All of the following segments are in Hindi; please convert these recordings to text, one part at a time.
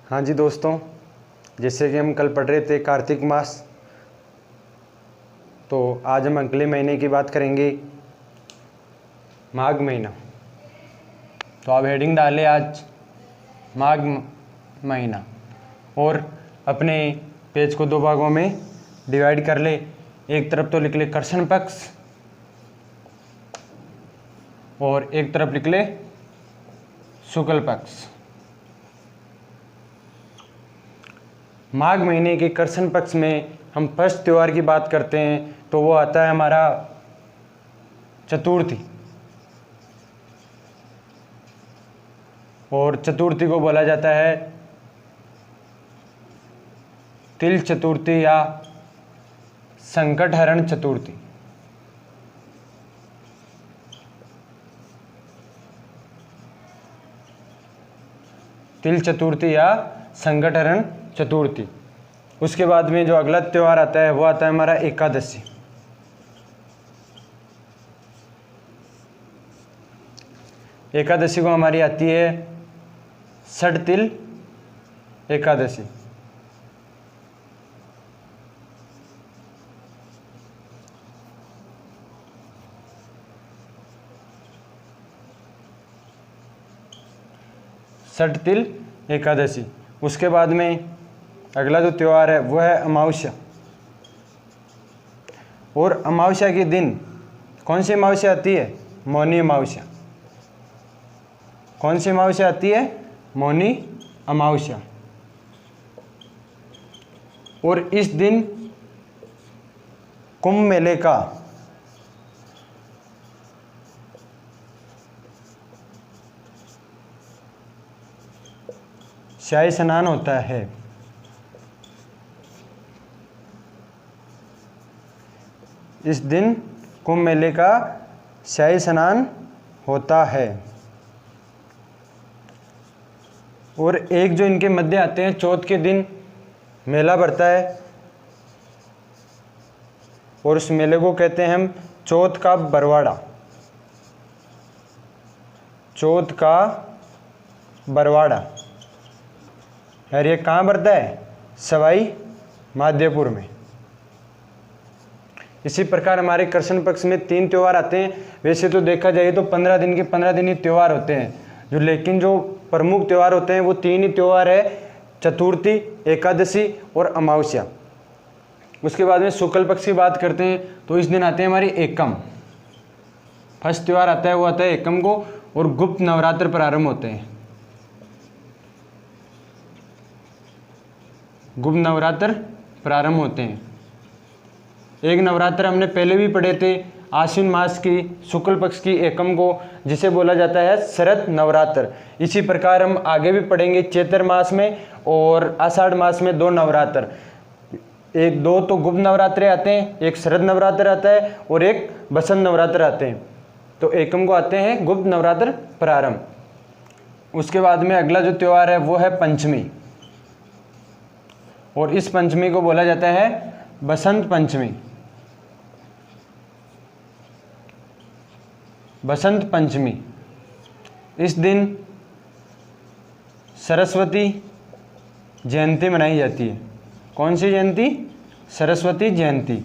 हाँ जी दोस्तों, जैसे कि हम कल पढ़ रहे थे कार्तिक मास, तो आज हम अगले महीने की बात करेंगे, माघ महीना। तो आप हेडिंग डालें आज माघ महीना और अपने पेज को दो भागों में डिवाइड कर ले। एक तरफ तो लिख ले कृष्ण पक्ष और एक तरफ लिख ले शुक्ल पक्ष। माघ महीने के कृष्ण पक्ष में हम फर्स्ट त्यौहार की बात करते हैं तो वो आता है हमारा चतुर्थी। और चतुर्थी को बोला जाता है तिल चतुर्थी या संकट हरण चतुर्थी। तिल चतुर्थी या संकट हरण चतुर्थी। उसके बाद में जो अगला त्यौहार आता है वो आता है हमारा एकादशी। एकादशी को हमारी आती है षटतिल एकादशी। षटतिल एकादशी। उसके बाद में अगला जो त्यौहार है वो है अमावस्या। और अमावस्या के दिन कौन सी अमावस्या आती है? मौनी अमावस्या। कौन सी अमावस्या आती है? मौनी अमावस्या। और इस दिन कुंभ मेले का शाही स्नान होता है। इस दिन कुंभ मेले का शाही स्नान होता है। और एक जो इनके मध्य आते हैं, चौथ के दिन मेला भरता है और उस मेले को कहते हैं हम चौथ का बरवाड़ा। चौथ का बरवाड़ा। और ये कहाँ भरता है? सवाई माधोपुर में। इसी प्रकार हमारे कृष्ण पक्ष में 3 त्यौहार आते हैं। वैसे तो देखा जाए तो 15 दिन के 15 दिन ही त्यौहार होते हैं जो, लेकिन जो प्रमुख त्यौहार होते हैं वो 3 ही त्यौहार है, चतुर्थी, एकादशी और अमावस्या। उसके बाद में शुक्ल पक्ष की बात करते हैं तो इस दिन आते हैं हमारी एकम। फर्स्ट त्यौहार आता है वो आता है एकम को, और गुप्त नवरात्र प्रारंभ होते हैं। गुप्त नवरात्र प्रारंभ होते हैं। एक नवरात्र हमने पहले भी पढ़े थे, आश्विन मास की शुक्ल पक्ष की एकम को, जिसे बोला जाता है शरद नवरात्र। इसी प्रकार हम आगे भी पढ़ेंगे चैत्र मास में और आषाढ़ मास में 2 नवरात्र। एक दो तो गुप्त नवरात्रे आते हैं, एक शरद नवरात्र आता है और एक बसंत नवरात्र आते हैं। तो एकम को आते हैं गुप्त नवरात्र प्रारंभ। उसके बाद में अगला जो त्यौहार है वो है पंचमी, और इस पंचमी को बोला जाता है बसंत पंचमी। बसंत पंचमी। इस दिन सरस्वती जयंती मनाई जाती है। कौन सी जयंती? सरस्वती जयंती।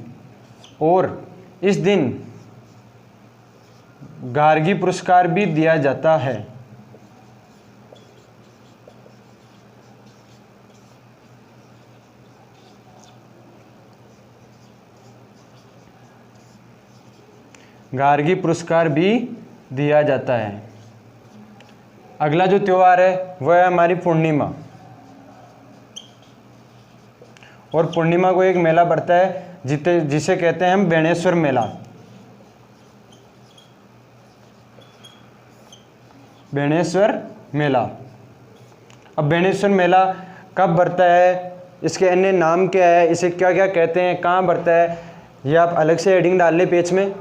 और इस दिन गार्गी पुरस्कार भी दिया जाता है। गार्गी पुरस्कार भी दिया जाता है। अगला जो त्यौहार है वह है हमारी पूर्णिमा। और पूर्णिमा को एक मेला पड़ता है जिसे कहते हैं हम बेणेश्वर मेला। बेणेश्वर मेला। अब बेणेश्वर मेला कब बढ़ता है, इसके अन्य नाम क्या है, इसे क्या क्या कहते हैं, कहाँ बढ़ता है, ये आप अलग से हेडिंग डाल लें पेज में।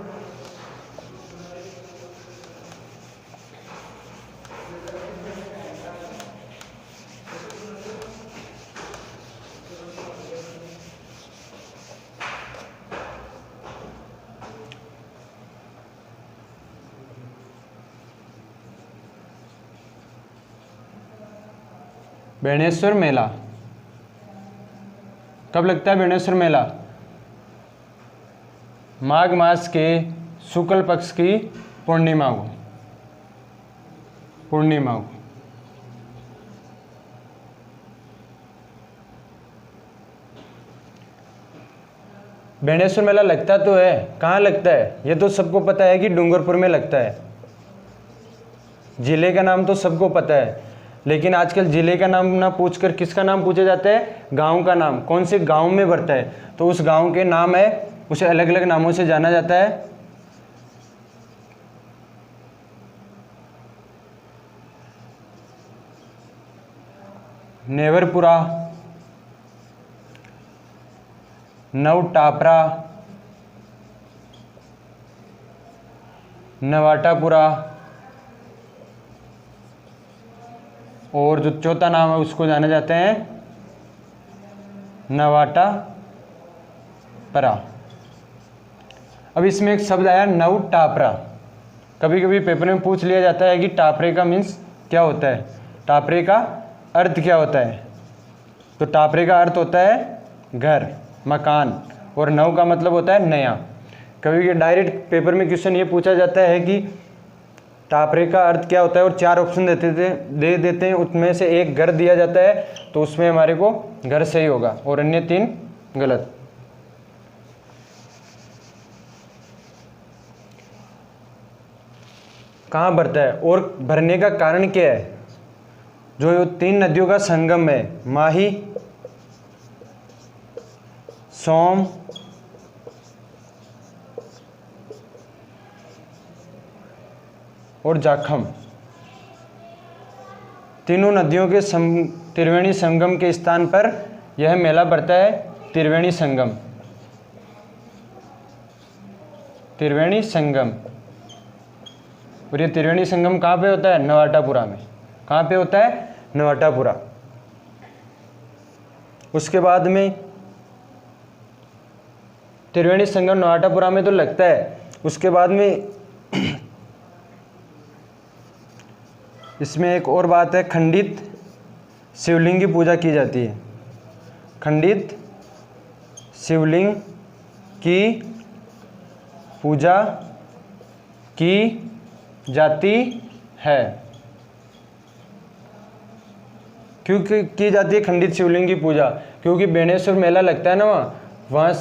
बेणेश्वर मेला कब लगता है? बेणेश्वर मेला माघ मास के शुक्ल पक्ष की पूर्णिमा को। बेणेश्वर मेला लगता तो है, कहाँ लगता है? ये तो सबको पता है कि डूंगरपुर में लगता है। जिले का नाम तो सबको पता है, लेकिन आजकल जिले का नाम ना पूछकर किसका नाम पूछा जाता है? गांव का नाम। कौन से गांव में पड़ता है, तो उस गांव के नाम है, उसे अलग अलग नामों से जाना जाता है। नेवरपुरा, नवटापरा, नवाटापुरा, और जो चौथा नाम है उसको जाना जाते हैं नवाटापरा। अब इसमें एक शब्द आया नवटापरा। कभी कभी पेपर में पूछ लिया जाता है कि टापरे का मीन्स क्या होता है, टापरे का अर्थ क्या होता है? तो टापरे का अर्थ होता है घर, मकान, और नव का मतलब होता है नया। कभी डायरेक्ट पेपर में क्वेश्चन ये पूछा जाता है कि टापरे का अर्थ क्या होता है, और 4 ऑप्शन दे देते हैं, उसमें से एक घर दिया जाता है, तो उसमें हमारे को घर सही होगा और अन्य 3 गलत। कहाँ भरता है और भरने का कारण क्या है? जो 3 नदियों का संगम है, माही, सोम और जाखम, तीनों नदियों के त्रिवेणी संगम के स्थान पर यह मेला पड़ता है। त्रिवेणी संगम, त्रिवेणी संगम। और ये त्रिवेणी संगम कहाँ पे होता है? नवाटापुरा में। कहाँ पे होता है? नवाटापुरा। उसके बाद में त्रिवेणी संगम नवाटापुरा में तो लगता है, उसके बाद में इसमें एक और बात है, खंडित शिवलिंग की पूजा की जाती है। खंडित शिवलिंग की पूजा की जाती है। क्यों की जाती है खंडित शिवलिंग की पूजा? क्योंकि बेणेश्वर मेला लगता है ना, वहाँ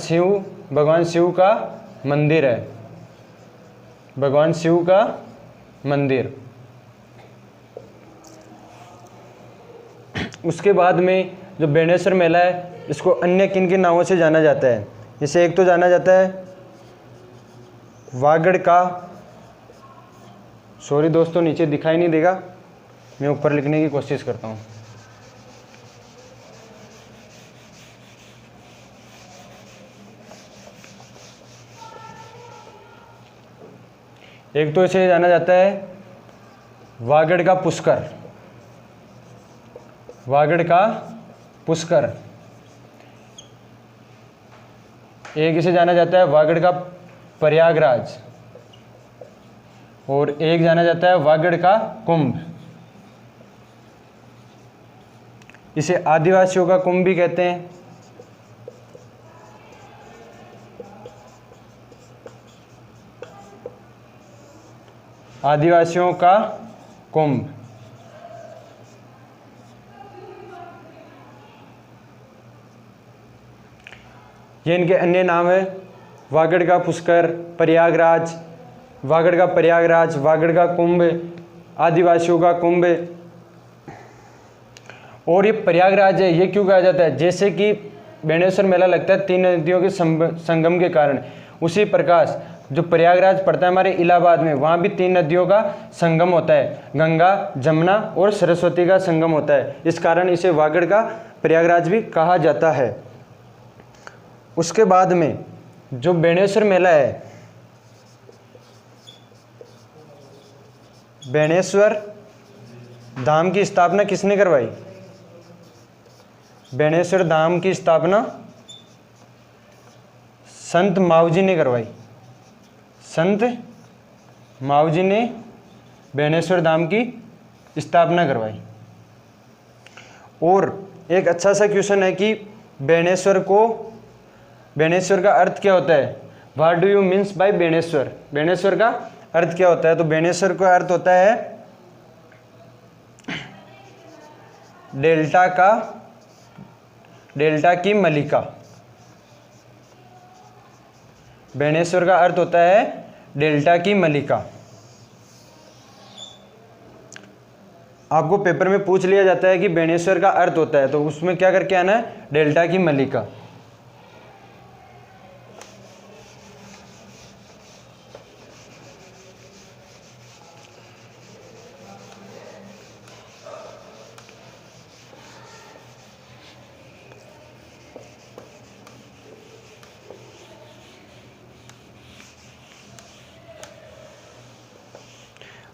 भगवान शिव का मंदिर है, भगवान शिव का मंदिर। उसके बाद में जो बेणेश्वर मेला है, इसको अन्य किन किन नामों से जाना जाता है? इसे एक तो जाना जाता है वागड़ का, सॉरी दोस्तों नीचे दिखाई नहीं देगा, मैं ऊपर लिखने की कोशिश करता हूँ। एक तो इसे जाना जाता है वागड़ का पुष्कर, वागड़ का पुष्कर। एक इसे जाना जाता है वागड़ का प्रयागराज, और एक जाना जाता है वागड़ का कुंभ। इसे आदिवासियों का कुंभ भी कहते हैं। आदिवासियों का कुंभ। ये इनके अन्य नाम है, वागड़ का पुष्कर, प्रयागराज, वागड़ का प्रयागराज, वागड़ का कुंभ, आदिवासियों का कुंभ। और ये प्रयागराज है, ये क्यों कहा जाता है? जैसे कि बेणेश्वर मेला लगता है 3 नदियों के संगम के कारण, उसी प्रकार जो प्रयागराज पड़ता है हमारे इलाहाबाद में, वहाँ भी 3 नदियों का संगम होता है, गंगा, जमुना और सरस्वती का संगम होता है। इस कारण इसे वागड़ का प्रयागराज भी कहा जाता है। उसके बाद में जो बेणेश्वर मेला है, बेणेश्वर धाम की स्थापना किसने करवाई? बेणेश्वर धाम की स्थापना संत मावजी ने करवाई। संत मावजी ने बेणेश्वर धाम की स्थापना करवाई। और एक अच्छा सा क्वेश्चन है कि बेणेश्वर का अर्थ क्या होता है? What do you means by Beneshwar? Beneshwar का अर्थ क्या होता है? तो बेणेश्वर का अर्थ होता है डेल्टा की मलिका। बेणेश्वर का अर्थ होता है डेल्टा की मलिका। आपको पेपर में पूछ लिया जाता है कि बेणेश्वर का अर्थ होता है, तो उसमें क्या करके आना है? डेल्टा की मलिका।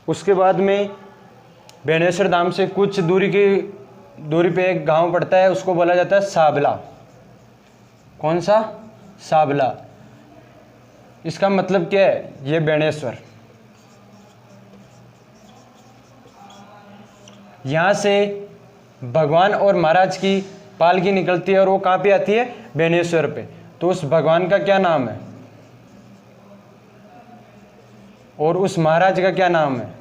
उसके बाद में बेणेश्वर धाम से कुछ दूरी पे एक गांव पड़ता है, उसको बोला जाता है साबला। कौन सा? साबला। इसका मतलब क्या है? ये बेणेश्वर। यहाँ से भगवान और महाराज की पालकी निकलती है और वो कहाँ पे आती है? बेणेश्वर पे। तो उस भगवान का क्या नाम है और उस महाराज का क्या नाम है?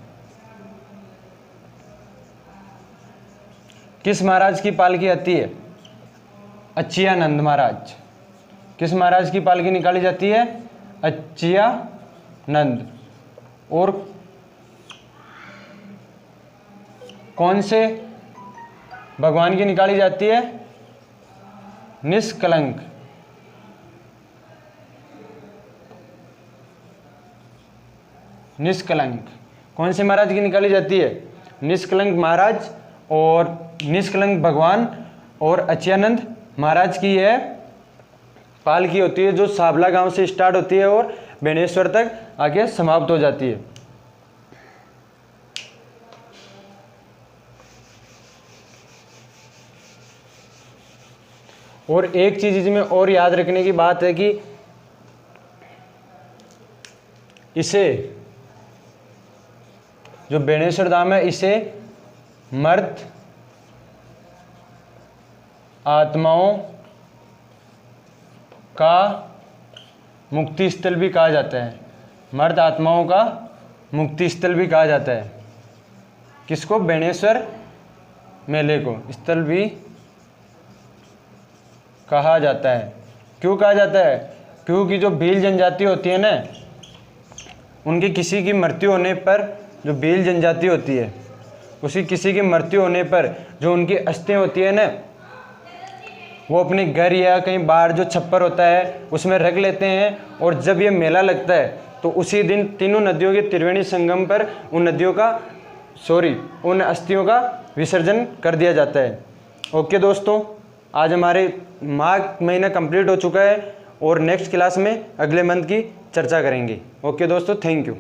किस महाराज की पालकी आती है? अच्चियानंद महाराज। किस महाराज की पालकी निकाली जाती है? अच्चियानंद। और कौन से भगवान की निकाली जाती है? निष्कलंक। निष्कलंक। कौन से महाराज की निकाली जाती है? निष्कलंक महाराज और निष्कलंक भगवान और अच्चियानंद महाराज की यह पालकी होती है, जो साबला गांव से स्टार्ट होती है और बेणेश्वर तक आके समाप्त हो जाती है। और एक चीज इसमें और याद रखने की बात है कि इसे जो बेणेश्वर धाम है, इसे मर्त आत्माओं का मुक्ति स्थल भी कहा जाता है। मर्त आत्माओं का मुक्ति स्थल भी कहा जाता है। किसको? बेणेश्वर मेले को स्थल भी कहा जाता है। क्यों कहा जाता है? क्योंकि जो भील जनजाति होती है ना, उनकी किसी की मृत्यु होने पर, जो भील जनजाति होती है उसकी किसी की मृत्यु होने पर जो उनकी अस्थियां होती है ना, वो अपने घर या कहीं बाहर जो छप्पर होता है उसमें रख लेते हैं। और जब ये मेला लगता है तो उसी दिन तीनों नदियों के त्रिवेणी संगम पर उन अस्थियों का विसर्जन कर दिया जाता है। ओके दोस्तों, आज हमारे माघ महीना कंप्लीट हो चुका है और नेक्स्ट क्लास में अगले मंथ की चर्चा करेंगे। ओके दोस्तों, थैंक यू।